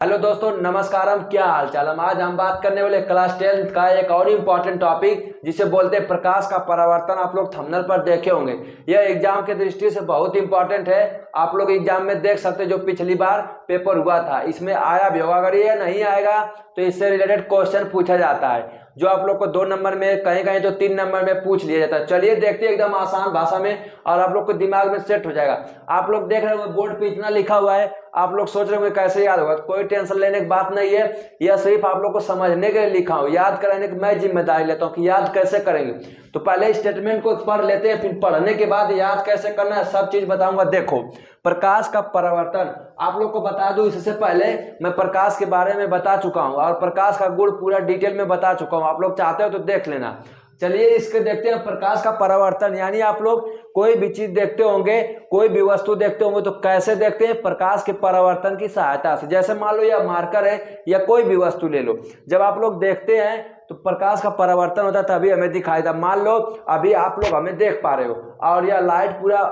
Hello दोस्तों, नमस्कारम। क्या हाल चाल। आज हम बात करने वाले क्लास 10 का एक और इम्पॉर्टेंट टॉपिक जिसे बोलते हैं प्रकाश का परावर्तन। आप लोग थंबनेल पर देखे होंगे। यह एग्जाम की दृष्टि से बहुत इंपॉर्टेंट है। आप लोग एग्जाम में देख सकते हैं जो पिछली बार पेपर हुआ था इसमें आया भी होगा। अगर ये नहीं आएगा तो इससे रिलेटेड क्वेश्चन पूछा जाता है जो आप लोग को 2 नंबर में, कहीं कहीं तो 3 नंबर में पूछ लिया जाता है। चलिए देखते हैं एकदम आसान भाषा में और आप लोग को दिमाग में सेट हो जाएगा। आप लोग देख रहे हो बोर्ड पे इतना लिखा हुआ है, आप लोग सोच रहे होंगे कैसे याद होगा। कोई टेंशन लेने की बात नहीं है, यह सिर्फ आप लोग को समझने के लिए लिखा हूं। याद कराने की मैं जिम्मेदारी लेता हूं कि याद कैसे करेंगे। तो पहले स्टेटमेंट को पढ़ लेते हैं, फिर पढ़ने के बाद याद कैसे करना है सब चीज बताऊंगा। देखो, प्रकाश का परावर्तन आप लोग को बता दूं, इससे पहले मैं प्रकाश के बारे में बता चुका हूं और प्रकाश का गुण पूरा डिटेल में बता चुका हूं। आप लोग चाहते हो तो देख लेना। चलिए इसके देखते हैं प्रकाश का परावर्तन। यानी आप लोग कोई भी चीज देखते होंगे, कोई भी वस्तु देखते होंगे तो कैसे देखते हैं? प्रकाश के परावर्तन की सहायता से। जैसे मान लो यह मार्कर है या कोई भी वस्तु ले लो, जब आप लोग देखते हैं तो प्रकाश का परावर्तन होता है तभी हमें दिखाई देता। मान लो अभी आप लोग हमें देख पा रहे हो और यह लाइट पूरा,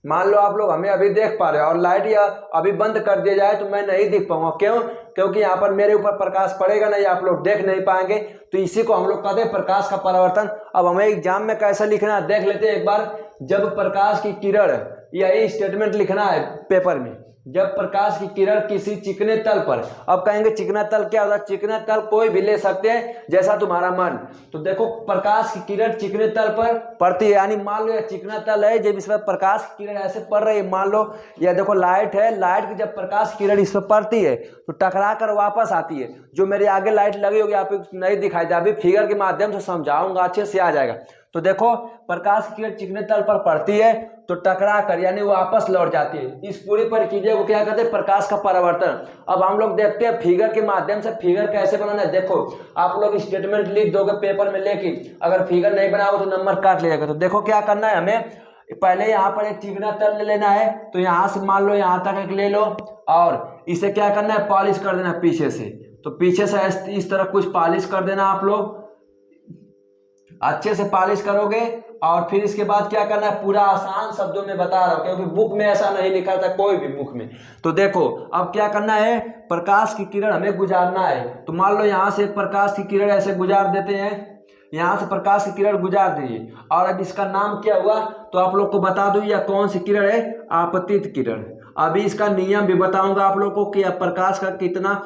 मान लो आप लोग हमें अभी देख पा रहे हो और लाइट या अभी बंद कर दिया जाए तो मैं नहीं दिख पाऊंगा। क्यों? क्योंकि यहाँ पर मेरे ऊपर प्रकाश पड़ेगा नहीं, आप लोग देख नहीं पाएंगे। तो इसी को हम लोग कहते हैं प्रकाश का परावर्तन। अब हमें एग्जाम में कैसे लिखना है देख लेते हैं एक बार। जब प्रकाश की किरण, यही स्टेटमेंट लिखना है पेपर में। जब प्रकाश की किरण किसी चिकने तल पर, अब कहेंगे चिकना तल क्या होता है? चिकना तल कोई भी ले सकते हैं जैसा तुम्हारा मन। तो देखो प्रकाश की किरण चिकने तल पर पड़ती है, यानी मान लो यह चिकना तल है जब इस पर प्रकाश की किरण ऐसे पड़ रही है। मान लो यह देखो लाइट है, लाइट की जब प्रकाश की किरण इस पर पड़ती है तो टकरा कर वापस आती है। जो मेरे आगे लाइट लगी होगी आप नहीं दिखाई दे, अभी फिगर के माध्यम से समझाऊंगा, अच्छे से आ जाएगा। तो देखो प्रकाश की किरण चिकने तल पर पड़ती है तो टकरा कर यानी वापस लौट जाती है। इस पूरी प्रक्रिया को क्या कहते हैं? प्रकाश का परावर्तन। अब हम लोग देखते हैं फिगर के माध्यम से फिगर कैसे बनाना है। देखो आप लोग स्टेटमेंट लिख दोगे पेपर में लेके, अगर फिगर नहीं बनाओगे तो नंबर काट लिया जाएगा। तो देखो क्या करना है हमें, पहले यहाँ पर एक चिकना तल ले लेना है। तो यहाँ से मान लो यहाँ तक एक ले लो और इसे क्या करना है? पॉलिश कर देना है पीछे से। तो पीछे से इस तरह कुछ पॉलिश कर देना, आप लोग अच्छे से पॉलिश करोगे। और फिर इसके बाद क्या करना है, पूरा आसान शब्दों में बता रहा हूं क्योंकि बुक में ऐसा नहीं लिखा था, कोई भी बुक में। तो देखो अब क्या करना है, प्रकाश की किरण हमें गुजारना है। तो मान लो यहां से प्रकाश की किरण ऐसे गुजार देते हैं, यहां से प्रकाश की किरण गुजार दीजिए। और अब इसका नाम क्या हुआ तो आप लोग को बता दूं, यह कौन सी किरण है? आपतित किरण। अभी इसका नियम भी बताऊंगा आप लोग को कि प्रकाश का कितना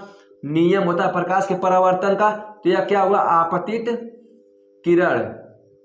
नियम होता है प्रकाश के परावर्तन का। तो यह क्या हुआ? आपतित किरण।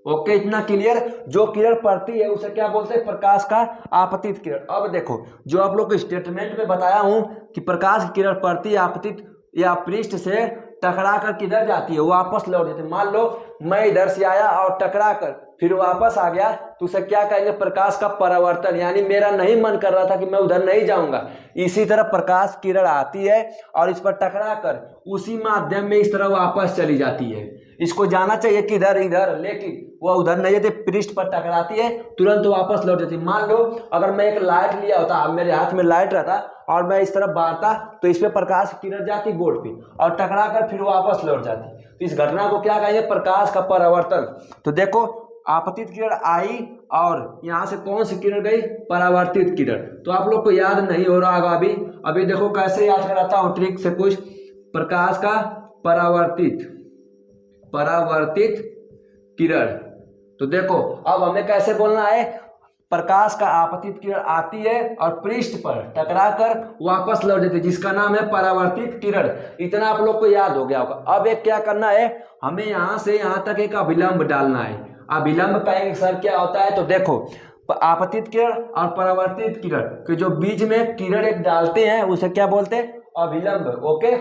ओके, इतना क्लियर। जो किरण पड़ती है उसे क्या बोलते हैं? प्रकाश का आपतित किरण। अब देखो जो आप लोग को स्टेटमेंट में बताया हूं कि प्रकाश की किरण पड़ती है आपतित या पृष्ठ से टकरा कर किधर जाती है? वापस लौट जाती है। मान लो मैं इधर से आया और टकरा कर फिर वापस आ गया तो उसे क्या कहेंगे? प्रकाश का परावर्तन। यानी मेरा नहीं मन कर रहा था कि मैं उधर नहीं जाऊंगा, इसी तरह प्रकाश किरण आती है और इस पर टकरा कर उसी माध्यम में इस तरह वापस चली जाती है। इसको जाना चाहिए किधर? इधर, लेकिन वह उधर नहीं जाती, पृष्ठ पर टकराती है तुरंत वापस लौट जाती है। मान लो अगर मैं एक लाइट लिया होता, मेरे हाथ में लाइट रहता और मैं इस तरफ बारता तो इस पे प्रकाश की किरण जाती बोर्ड पे और टकरा कर फिर वापस लौट जाती। तो इस घटना को क्या कहेंगे? प्रकाश का परावर्तन। तो देखो आपतित किरण आई और यहां से कौन सी किरण गई? परावर्तित किरण। तो आप लोग को याद नहीं हो रहा होगा अभी देखो कैसे याद कराता हूं ट्रिक से कुछ। प्रकाश का परावर्तित किरण। तो देखो अब हमें कैसे बोलना है, प्रकाश का आपतित किरण आती है और पृष्ठ पर टकराकर वापस लौट जाती है, जिसका नाम है परावर्तित किरण। इतना आप लोग को याद हो गया होगा। अब एक क्या करना है, हमें यहां से यहां तक एक अभिलंब डालना है। अभिलंब कहेंगे सर क्या होता है? तो देखो आपतित किरण और परावर्तित किरण के जो बीच में किरण एक डालते हैं उसे क्या बोलते हैं? अभिलंब। ओके,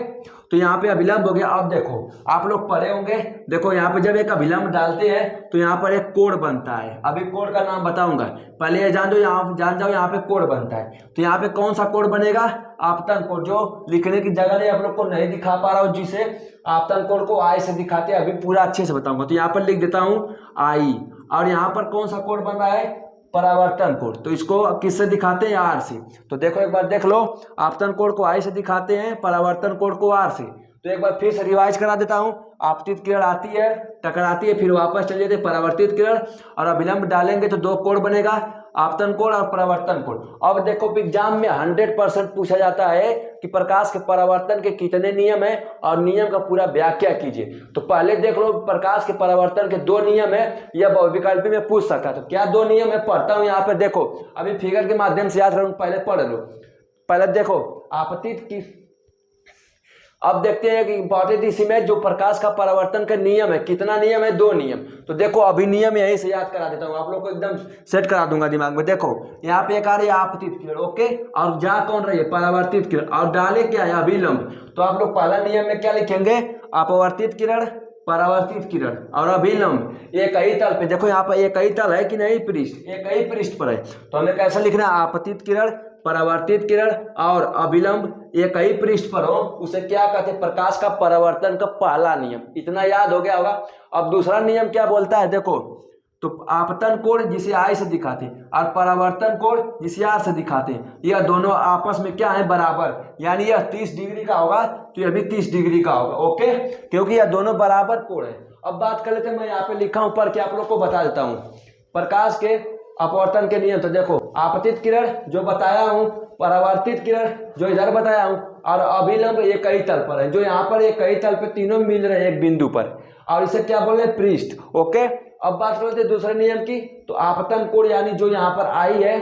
तो यहाँ पे अभिलंब हो गया। अब देखो आप लोग पढ़े होंगे, देखो यहाँ पे जब एक अभिलंब डालते हैं तो यहाँ पर एक कोण बनता है। अभी कोण का नाम बताऊंगा, पहले ये जान जाओ यहाँ पे कोण बनता है। तो यहाँ पे कौन सा कोण बनेगा? आपतन कोण। जो लिखने की जगह नहीं आप लोग को नहीं दिखा पा रहा हूँ, जिसे आपतन कोण को आई से दिखाते हैं, अभी पूरा अच्छे से बताऊंगा। तो यहाँ पर लिख देता हूँ आई, और यहाँ पर कौन सा कोण बन रहा है? परावर्तन कोण। तो इसको किससे दिखाते हैं? आर से। तो देखो एक बार देख लो, आपतन कोण को आई से दिखाते हैं, परावर्तन कोण को आर से। तो एक बार फिर से रिवाइज करा देता हूं। आपतित किरण आती है, टकराती है, फिर वापस चली जाती है परावर्तित किरण, और अभिलंब डालेंगे तो 2 कोण बनेगा। आपतन कोण और परावर्तन कोण। अब देखो एग्जाम में 100% पूछा जाता है कि प्रकाश के परावर्तन के कितने नियम है और नियम का पूरा व्याख्या कीजिए। तो पहले देख लो प्रकाश के परावर्तन के 2 नियम है, यह बहुविकल्पी में पूछ सकता है। तो क्या 2 नियम है, पढ़ता हूं यहाँ पे, देखो अभी फिगर के माध्यम से याद करूँ, पहले पढ़ लो। पहले देखो आपतित की, अब देखते हैं कि इंपॉर्टेंट इसी में जो प्रकाश का परावर्तन का नियम है, कितना नियम है, 2 नियम। तो देखो अभी नियम यहीं से याद करा देता हूँ, आप लोग को एकदम सेट करा दूंगा दिमाग में। देखो यहाँ पे एक आ रही है आपतित किरण, ओके, और जा कौन रही है, परावर्तित किरण, और डाले क्या है, अभिलंब। तो आप लोग पहला नियम में क्या लिखेंगे, अपवर्तित किरण, परावर्तित किरण और अभिलंब एक ही तल पे। देखो यहाँ पर एक ही तल है कि नहीं, पृष्ठ एक ही पृष्ठ पर है। तो हमें कैसे लिखना है, आपतित किरण, परावर्तित किरण और अभिलंब एक ही पृष्ठ पर हो, उसे क्या कहते हैं, प्रकाश का परावर्तन का पहला नियम। इतना याद हो गया होगा। अब दूसरा नियम क्या बोलता है, देखो, तो आपतन कोण जिसे आई से दिखाते हैं और परावर्तन कोण जिसे आर से दिखाते हैं, यह दोनों आपस में क्या है, बराबर, यानी यह 30 डिग्री का होगा तो यह भी 30 डिग्री का होगा, ओके, क्योंकि यह दोनों बराबर कोण है। अब बात कर लेते हैं, मैं यहाँ पे लिखा हूं पर, कि आप लोग को बता देता हूं प्रकाश के अपवर्तन के नियम। तो देखो आपतित किरण जो बताया हूं, परावर्तित किरण जो इधर बताया हूं, और अभिलंब एक ही तल पर है, जो यहाँ पर एक ही तल पे तीनों मिल रहे हैं एक बिंदु पर, और इसे क्या बोल रहे हैं, पृष्ठ, ओके। अब बात करते हैं दूसरे नियम की। तो आपतन कोण यानी जो यहाँ पर आई है,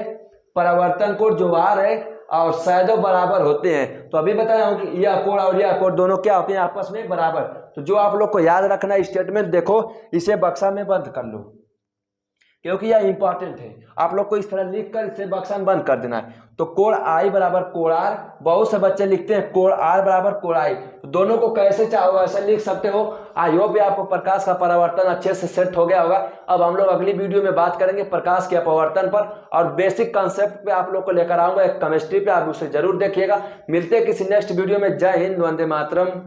परावर्तन कोण जो आर है, और शायदों बराबर होते हैं। तो अभी बताया हूं कि यह कोण और यह कोण दोनों क्या होते हैं, आपस में बराबर। तो जो आप लोग को याद रखना स्टेटमेंट, देखो इसे बक्सा में बंद कर लो क्योंकि यह इंपॉर्टेंट है। आप लोग को इस तरह लिख कर इसे बक्सा में बंद कर देना है। तो कोण आई बराबर कोण आर, बहुत से बच्चे लिखते हैं कोण आर बराबर कोण आई। तो दोनों को कैसे चाहो वैसे लिख सकते हो। आई होप आपको प्रकाश का परावर्तन अच्छे से सेट हो गया होगा। अब हम लोग अगली वीडियो में बात करेंगे प्रकाश के अपवर्तन पर, और बेसिक कंसेप्ट पे आप लोग को लेकर आऊंगा एक केमिस्ट्री पे, आप उसे जरूर देखिएगा। मिलते हैं किसी नेक्स्ट वीडियो में। जय हिंद, वंदे मातरम।